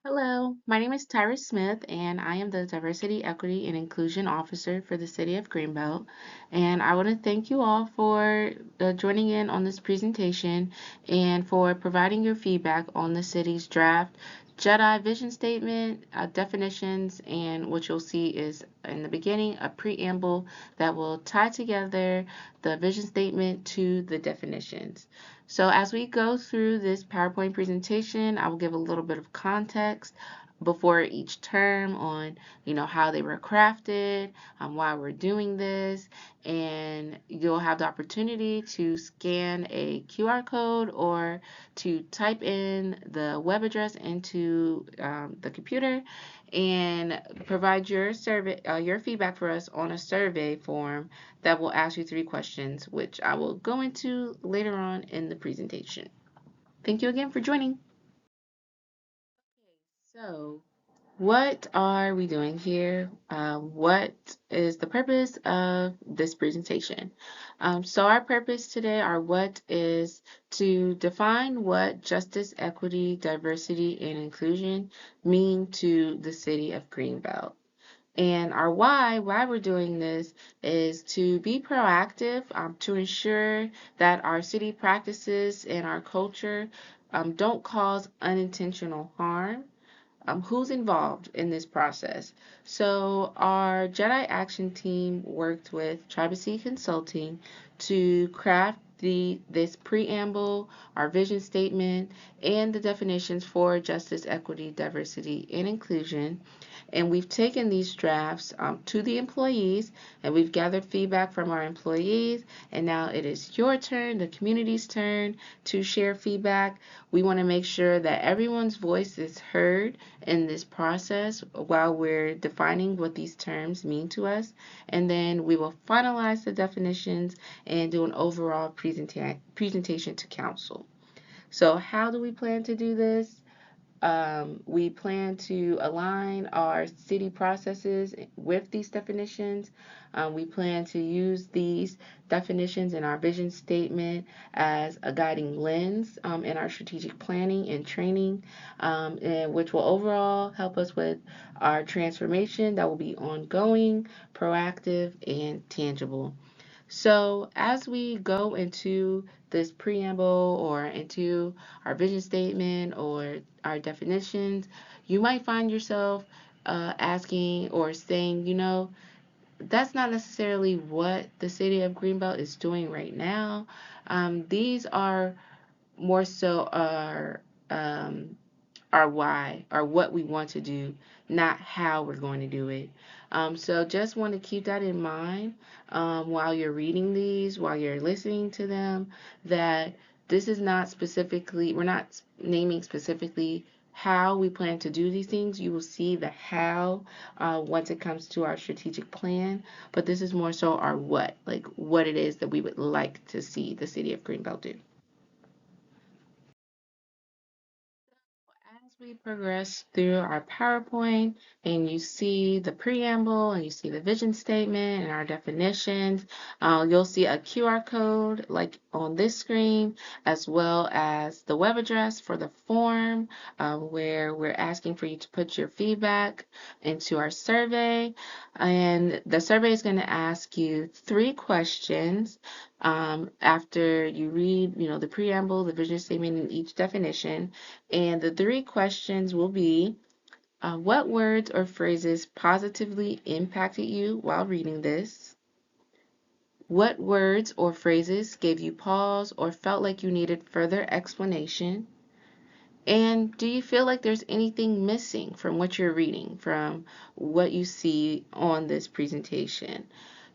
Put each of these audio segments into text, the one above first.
Hello, my name is Tyra Smith, and I am the Diversity, Equity, and Inclusion Officer for the City of Greenbelt. And I want to thank you all for joining in on this presentation and for providing your feedback on the city's draft JEDI vision statement, definitions, and what you'll see is in the beginning a preamble that will tie together the vision statement to the definitions. So as we go through this PowerPoint presentation, I will give a little bit of context before each term on, how they were crafted, why we're doing this, and you'll have the opportunity to scan a QR code or to type in the web address into the computer and provide your survey, your feedback for us on a survey form that will ask you 3 questions, which I will go into later on in the presentation. Thank you again for joining. So, what are we doing here? What is the purpose of this presentation? So our purpose today, our what is to define what justice, equity, diversity, and inclusion mean to the city of Greenbelt. And our why we're doing this is to be proactive, to ensure that our city practices and our culture don't cause unintentional harm. Who's involved in this process? So our JEDI Action Team worked with Tribacy Consulting to craft this preamble, our vision statement, and the definitions for justice, equity, diversity, and inclusion. And we've taken these drafts to the employees, and we've gathered feedback from our employees. And now it is your turn, the community's turn, to share feedback. We want to make sure that everyone's voice is heard in this process while we're defining what these terms mean to us. And then we will finalize the definitions and do an overall presentation to council. So how do we plan to do this? We plan to align our city processes with these definitions. We plan to use these definitions in our vision statement as a guiding lens in our strategic planning and training, and which will overall help us with our transformation that will be ongoing, proactive, and tangible. So, as we go into this preamble or into our vision statement or our definitions, you might find yourself asking or saying, that's not necessarily what the city of Greenbelt is doing right now. These are more so our why, or what we want to do, not how we're going to do it. So just want to keep that in mind while you're reading these, while you're listening to them, that this is not specifically, we're not naming specifically how we plan to do these things. You will see the how once it comes to our strategic plan, but this is more so our what, like what it is that we would like to see the city of Greenbelt do. As we progress through our PowerPoint and you see the preamble and you see the vision statement and our definitions, you'll see a QR code like on this screen, as well as the web address for the form where we're asking for you to put your feedback into our survey. And the survey is going to ask you 3 questions after you read, the preamble, the vision statement, and each definition. And the 3 questions will be what words or phrases positively impacted you while reading this? What words or phrases gave you pause or felt like you needed further explanation? And do you feel like there's anything missing from what you're reading, from what you see on this presentation?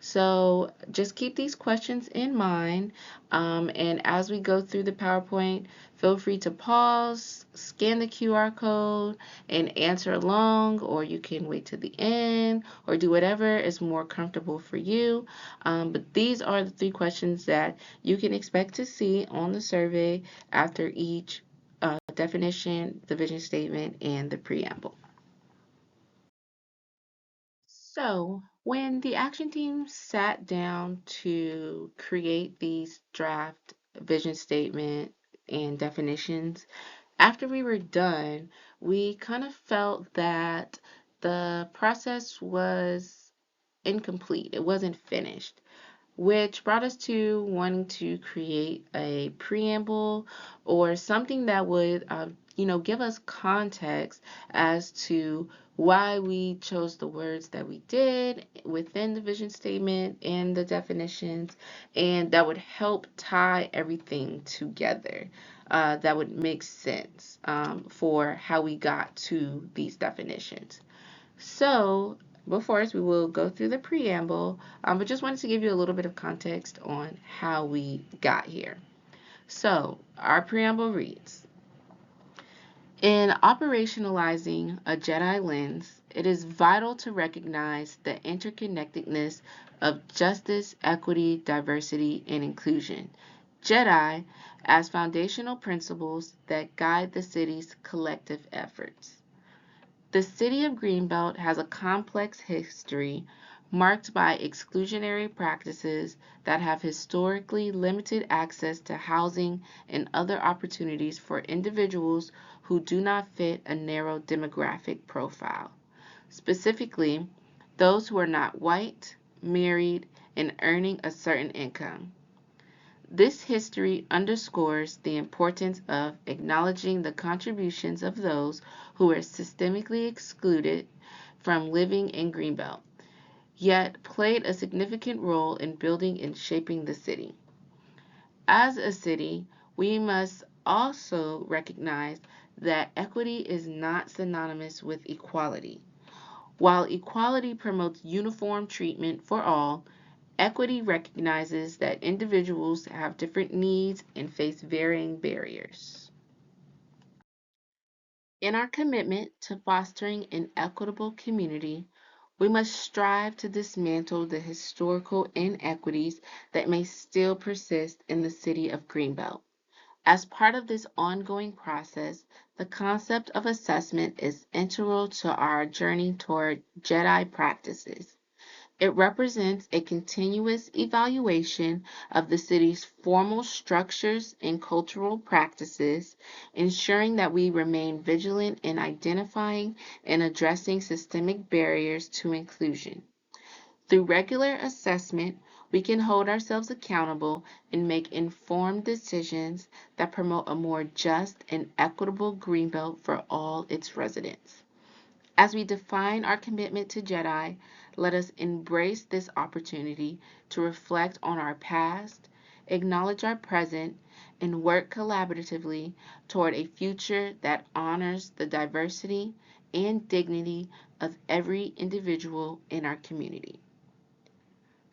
So just keep these questions in mind. And as we go through the PowerPoint, feel free to pause, scan the QR code, and answer along, or you can wait to the end, or do whatever is more comfortable for you. But these are the 3 questions that you can expect to see on the survey after each definition, the vision statement, and the preamble. So, when the action team sat down to create these draft vision statement and definitions, after we were done, we kind of felt that the process was incomplete. It wasn't finished, which brought us to wanting to create a preamble or something that would, give us context as to why we chose the words that we did within the vision statement and the definitions, and that would help tie everything together. That would make sense for how we got to these definitions. So, before us, we will go through the preamble, but just wanted to give you a little bit of context on how we got here. So, our preamble reads: in operationalizing a JEDI lens, it is vital to recognize the interconnectedness of justice, equity, diversity, and inclusion, JEDI, as foundational principles that guide the city's collective efforts. The city of Greenbelt has a complex history marked by exclusionary practices that have historically limited access to housing and other opportunities for individuals who do not fit a narrow demographic profile, specifically those who are not white, married, and earning a certain income. This history underscores the importance of acknowledging the contributions of those who are systemically excluded from living in Greenbelt, yet played a significant role in building and shaping the city. As a city, we must also recognize that equity is not synonymous with equality. While equality promotes uniform treatment for all, equity recognizes that individuals have different needs and face varying barriers. In our commitment to fostering an equitable community, we must strive to dismantle the historical inequities that may still persist in the city of Greenbelt. As part of this ongoing process, the concept of assessment is integral to our journey toward JEDI practices. It represents a continuous evaluation of the city's formal structures and cultural practices, ensuring that we remain vigilant in identifying and addressing systemic barriers to inclusion. Through regular assessment, we can hold ourselves accountable and make informed decisions that promote a more just and equitable Greenbelt for all its residents. As we define our commitment to JEDI, let us embrace this opportunity to reflect on our past, acknowledge our present, and work collaboratively toward a future that honors the diversity and dignity of every individual in our community.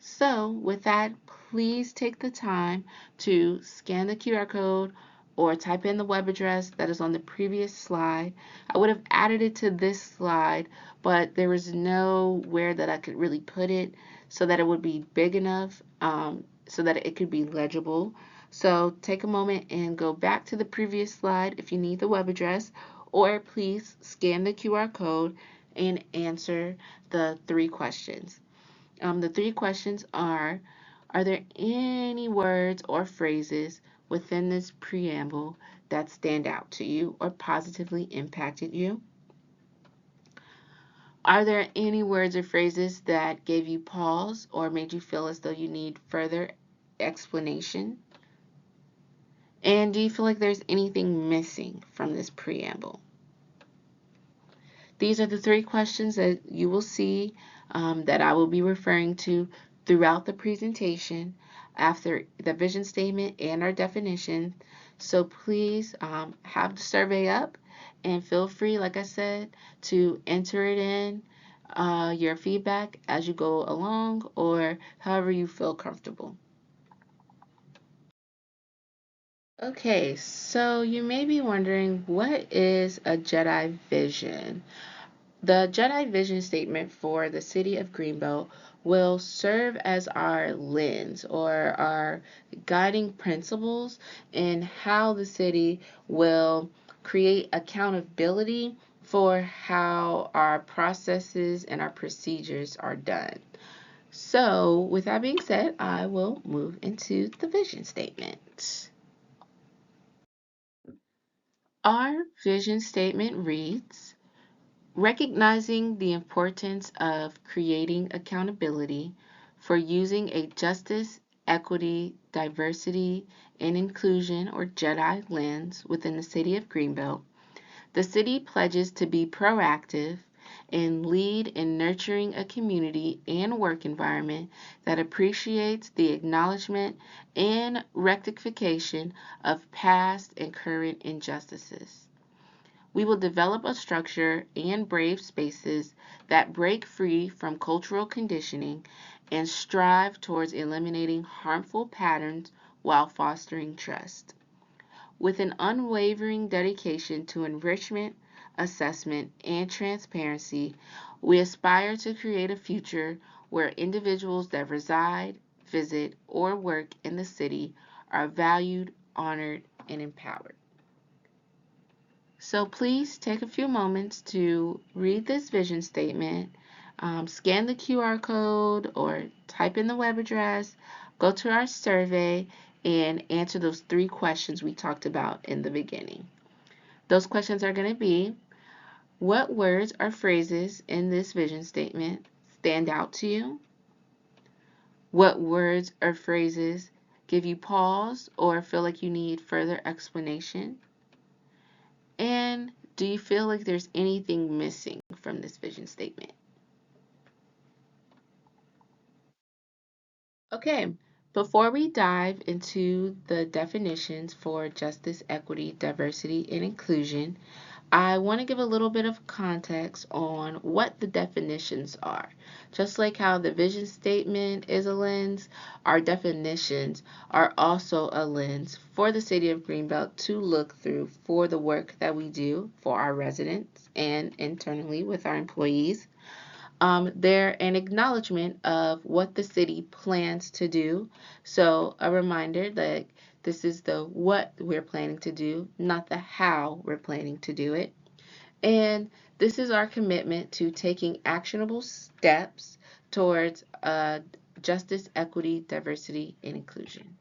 So, with that, please take the time to scan the QR code or type in the web address that is on the previous slide. I would have added it to this slide, but there was nowhere that I could really put it so that it would be big enough so that it could be legible. So take a moment and go back to the previous slide if you need the web address, or please scan the QR code and answer the 3 questions. The 3 questions are there any words or phrases within this preamble that stand out to you or positively impacted you? Are there any words or phrases that gave you pause or made you feel as though you need further explanation? And do you feel like there's anything missing from this preamble? These are the 3 questions that you will see that I will be referring to throughout the presentation after the vision statement and our definition. So please have the survey up and feel free, like I said, to enter it in your feedback as you go along or however you feel comfortable. Okay, so you may be wondering, what is a JEDI vision? The JEDI vision statement for the city of Greenbelt will serve as our lens or our guiding principles in how the city will create accountability for how our processes and our procedures are done. So, with that being said, I will move into the vision statement. Our vision statement reads, recognizing the importance of creating accountability for using a justice, equity, diversity, and inclusion or JEDI lens within the city of Greenbelt, the city pledges to be proactive and lead in nurturing a community and work environment that appreciates the acknowledgement and rectification of past and current injustices. We will develop a structure and brave spaces that break free from cultural conditioning and strive towards eliminating harmful patterns while fostering trust. With an unwavering dedication to enrichment, assessment, and transparency, we aspire to create a future where individuals that reside, visit, or work in the city are valued, honored, and empowered. So please take a few moments to read this vision statement, scan the QR code or type in the web address, go to our survey, and answer those 3 questions we talked about in the beginning. Those questions are going to be, what words or phrases in this vision statement stand out to you? What words or phrases give you pause or feel like you need further explanation? And do you feel like there's anything missing from this vision statement? Okay, before we dive into the definitions for justice, equity, diversity, and inclusion, I want to give a little bit of context on what the definitions are. Just like how the vision statement is a lens, our definitions are also a lens for the city of Greenbelt to look through for the work that we do for our residents and internally with our employees. They're an acknowledgement of what the city plans to do. So, a reminder that this is the what we're planning to do, not the how we're planning to do it. And this is our commitment to taking actionable steps towards justice, equity, diversity, and inclusion.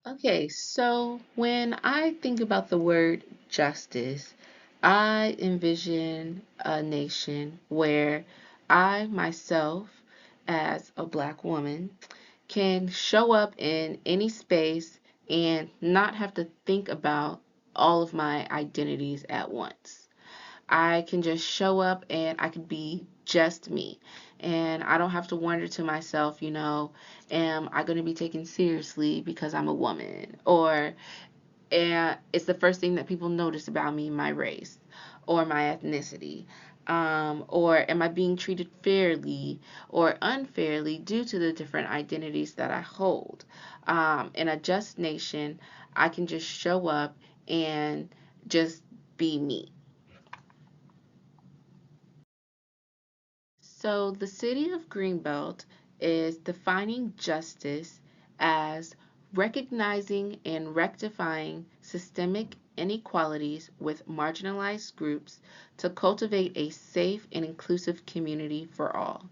Okay, so when I think about the word justice, I envision a nation where I myself, as a black woman, can show up in any space and not have to think about all of my identities at once. I can just show up and I can be just me. And I don't have to wonder to myself, am I going to be taken seriously because I'm a woman? Or it's the first thing that people notice about me, my race or my ethnicity. Or am I being treated fairly or unfairly due to the different identities that I hold? In a just nation, I can just show up and just be me. So, the city of Greenbelt is defining justice as recognizing and rectifying systemic inequalities with marginalized groups to cultivate a safe and inclusive community for all.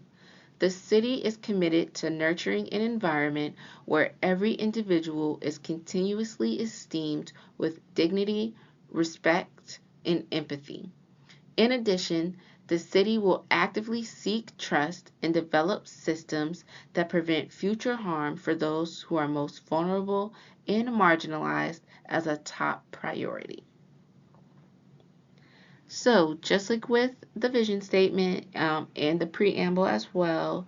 The city is committed to nurturing an environment where every individual is continuously esteemed with dignity, respect, and empathy. In addition, the city will actively seek trust and develop systems that prevent future harm for those who are most vulnerable and marginalized as a top priority. So, just like with the vision statement and the preamble as well,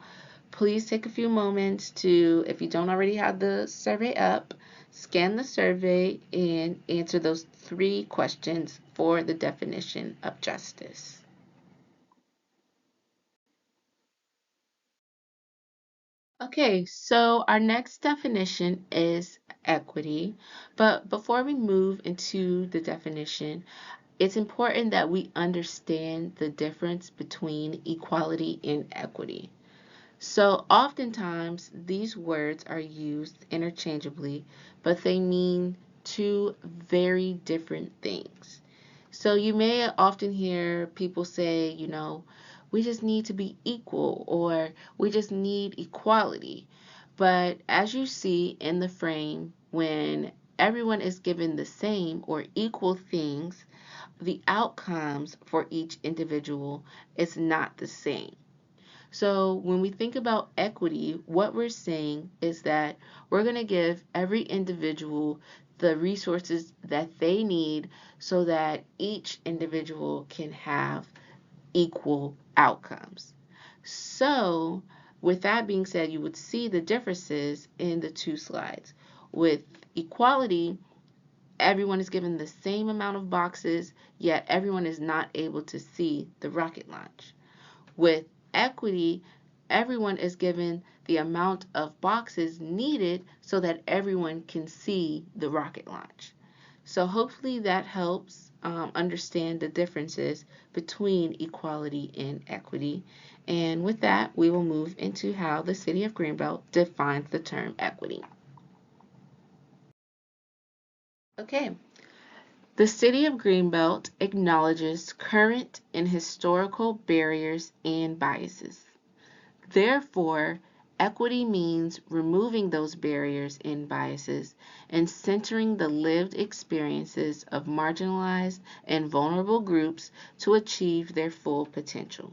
please take a few moments to, if you don't already have the survey up, scan the survey and answer those 3 questions for the definition of justice. Okay, so our next definition is equity. But before we move into the definition, it's important that we understand the difference between equality and equity. So, oftentimes, these words are used interchangeably, but they mean 2 very different things. So, you may often hear people say, we just need to be equal or we just need equality. But as you see in the frame, when everyone is given the same or equal things, the outcomes for each individual is not the same. So when we think about equity, what we're saying is that we're going to give every individual the resources that they need so that each individual can have equal outcomes. So, with that being said, you would see the differences in the two slides. With equality, everyone is given the same amount of boxes, yet everyone is not able to see the rocket launch. With equity, everyone is given the amount of boxes needed so that everyone can see the rocket launch. So hopefully that helps understand the differences between equality and equity. And with that, we will move into how the City of Greenbelt defines the term equity. Okay, the City of Greenbelt acknowledges current and historical barriers and biases. Therefore, equity means removing those barriers and biases and centering the lived experiences of marginalized and vulnerable groups to achieve their full potential.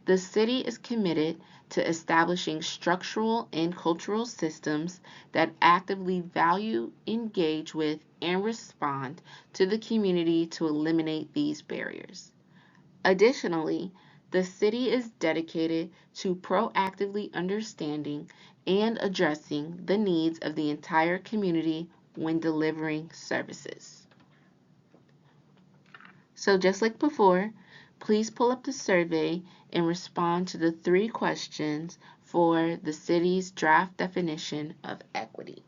The city is committed to establishing structural and cultural systems that actively value, engage with, and respond to the community to eliminate these barriers. Additionally, the city is dedicated to proactively understanding and addressing the needs of the entire community when delivering services. So, just like before, please pull up the survey and respond to the 3 questions for the city's draft definition of equity.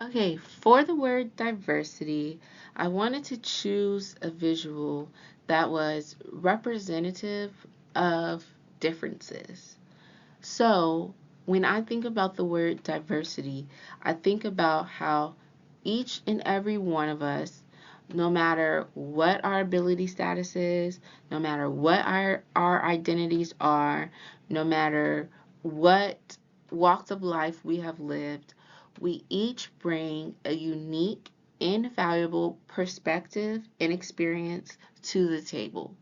Okay, for the word diversity, I wanted to choose a visual that was representative of differences. So, when I think about the word diversity, I think about how each and every one of us, no matter what our ability status is, no matter what our identities are, no matter what walks of life we have lived, we each bring a unique, invaluable perspective and experience to the table.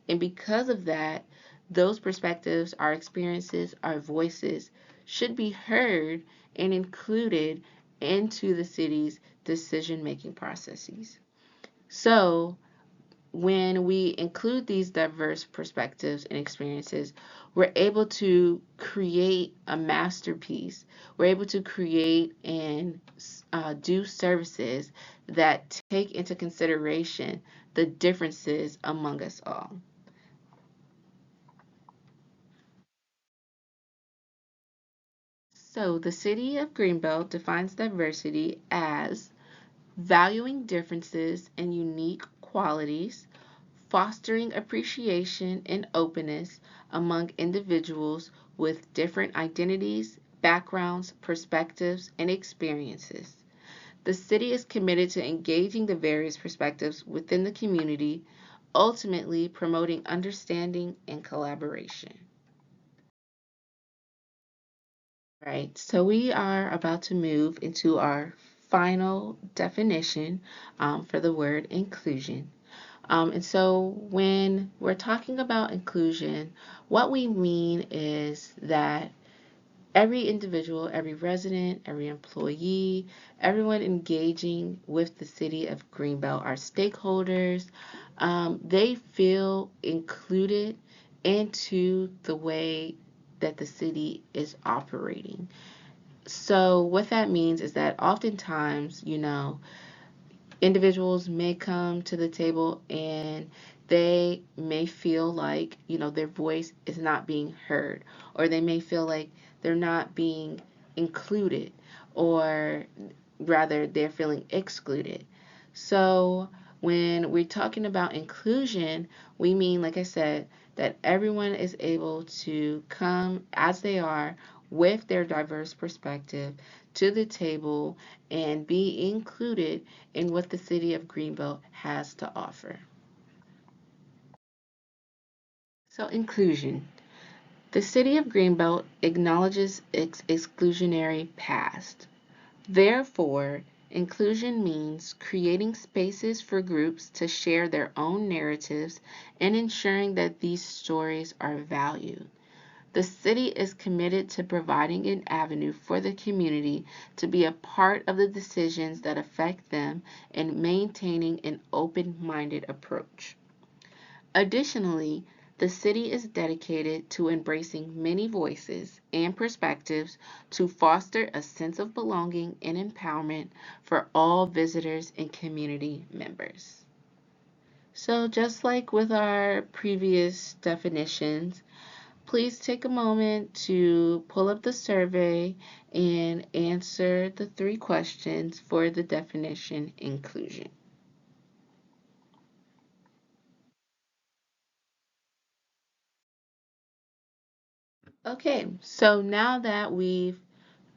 And because of that, those perspectives, our experiences, our voices should be heard and included into the city's decision making processes. So, when we include these diverse perspectives and experiences, we're able to create a masterpiece. We're able to create and do services that take into consideration the differences among us all. So, the city of Greenbelt defines diversity as valuing differences and unique qualities, fostering appreciation and openness among individuals with different identities, backgrounds, perspectives, and experiences. The city is committed to engaging the various perspectives within the community, ultimately promoting understanding and collaboration. Right, so we are about to move into our final definition for the word inclusion. And so when we're talking about inclusion, what we mean is that every individual, every resident, every employee, everyone engaging with the city of Greenbelt, our stakeholders, they feel included into the way that the city is operating. So what that means is that oftentimes, individuals may come to the table and they may feel like, their voice is not being heard, or they may feel like they're not being included, or rather, they're feeling excluded. So, when we're talking about inclusion, we mean, like I said, that everyone is able to come as they are with their diverse perspective to the table and be included in what the city of Greenbelt has to offer. So, inclusion. The city of Greenbelt acknowledges its exclusionary past. Therefore, inclusion means creating spaces for groups to share their own narratives and ensuring that these stories are valued. The city is committed to providing an avenue for the community to be a part of the decisions that affect them and maintaining an open minded approach. Additionally, the city is dedicated to embracing many voices and perspectives to foster a sense of belonging and empowerment for all visitors and community members. So, just like with our previous definitions, please take a moment to pull up the survey and answer the three questions for the definition inclusion. Okay, so now that we've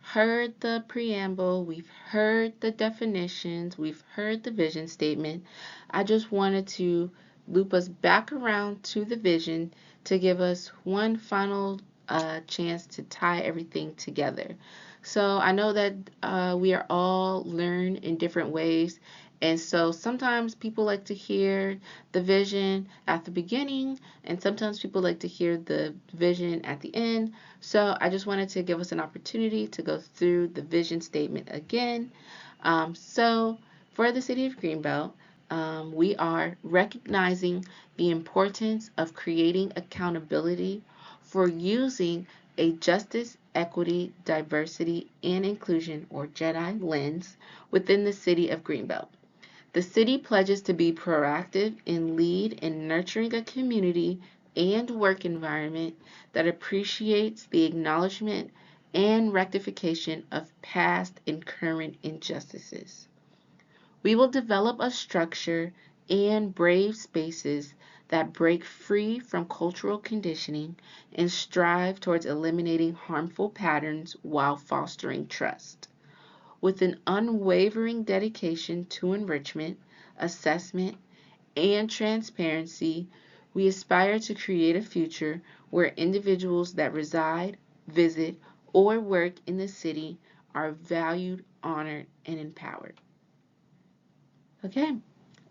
heard the preamble, we've heard the definitions, we've heard the vision statement, I just wanted to loop us back around to the vision to give us one final chance to tie everything together. So I know that we are all learn in different ways. And so sometimes people like to hear the vision at the beginning, and sometimes people like to hear the vision at the end. So I just wanted to give us an opportunity to go through the vision statement again. So for the city of Greenbelt, we are recognizing the importance of creating accountability for using a justice, equity, diversity, and inclusion, or JEDI lens within the city of Greenbelt. The city pledges to be proactive and lead in nurturing a community and work environment that appreciates the acknowledgement and rectification of past and current injustices. We will develop a structure and brave spaces that break free from cultural conditioning and strive towards eliminating harmful patterns while fostering trust. With an unwavering dedication to enrichment, assessment, and transparency, we aspire to create a future where individuals that reside, visit, or work in the city are valued, honored, and empowered. Okay,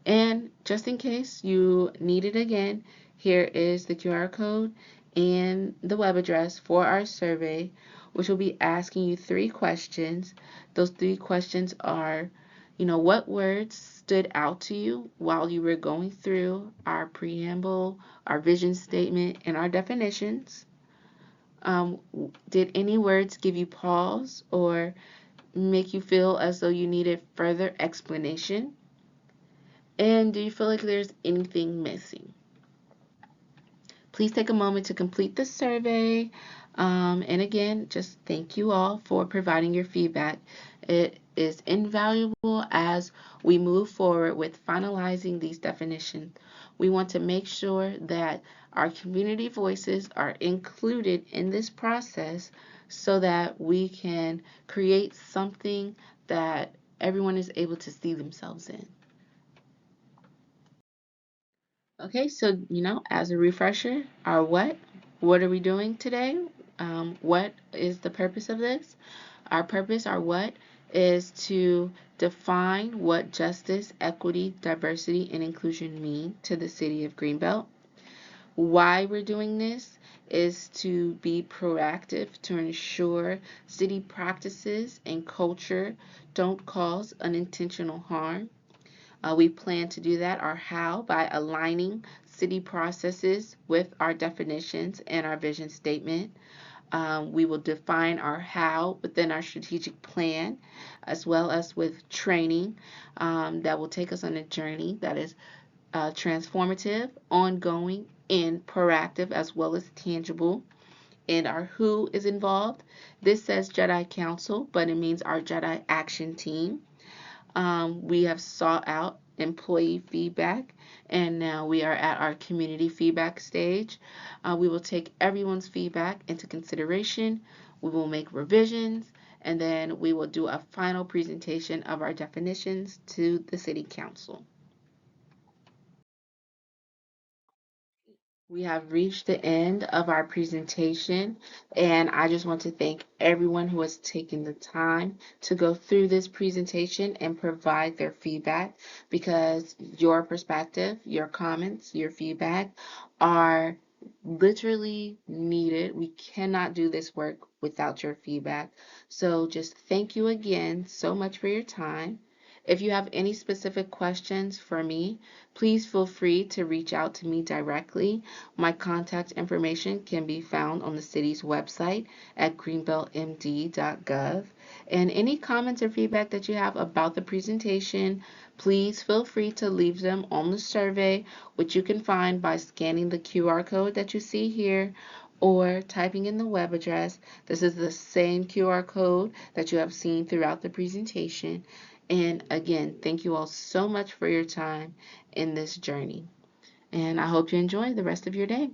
and just in case you need it again, here is the QR code and the web address for our survey, which will be asking you three questions. Those three questions are, what words stood out to you while you were going through our preamble, our vision statement, and our definitions? Um, did any words give you pause or make you feel as though you needed further explanation? And do you feel like there's anything missing? Please take a moment to complete the survey. And again, just thank you all for providing your feedback. It is invaluable as we move forward with finalizing these definitions. We want to make sure that our community voices are included in this process so that we can create something that everyone is able to see themselves in. Okay, so as a refresher, our what are we doing today? What is the purpose of this? Our purpose, our what, is to define what justice, equity, diversity, and inclusion mean to the city of Greenbelt. Why we're doing this is to be proactive to ensure city practices and culture don't cause unintentional harm. We plan to do that, our how, by aligning city processes with our definitions and our vision statement. We will define our how within our strategic plan, as well as with training that will take us on a journey that is transformative, ongoing, and proactive, as well as tangible. And our who is involved. This says JEDI Council, but it means our JEDI Action Team. We have sought out employee feedback, and now we are at our community feedback stage. We will take everyone's feedback into consideration. We will make revisions, and then we will do a final presentation of our definitions to the City Council. We have reached the end of our presentation, and I just want to thank everyone who has taken the time to go through this presentation and provide their feedback because your perspective, your comments, your feedback are literally needed. We cannot do this work without your feedback. So just thank you again so much for your time. If you have any specific questions for me, please feel free to reach out to me directly. My contact information can be found on the city's website at greenbeltmd.gov. And any comments or feedback that you have about the presentation, please feel free to leave them on the survey, which you can find by scanning the QR code that you see here or typing in the web address. This is the same QR code that you have seen throughout the presentation. And again, thank you all so much for your time in this journey. And I hope you enjoy the rest of your day.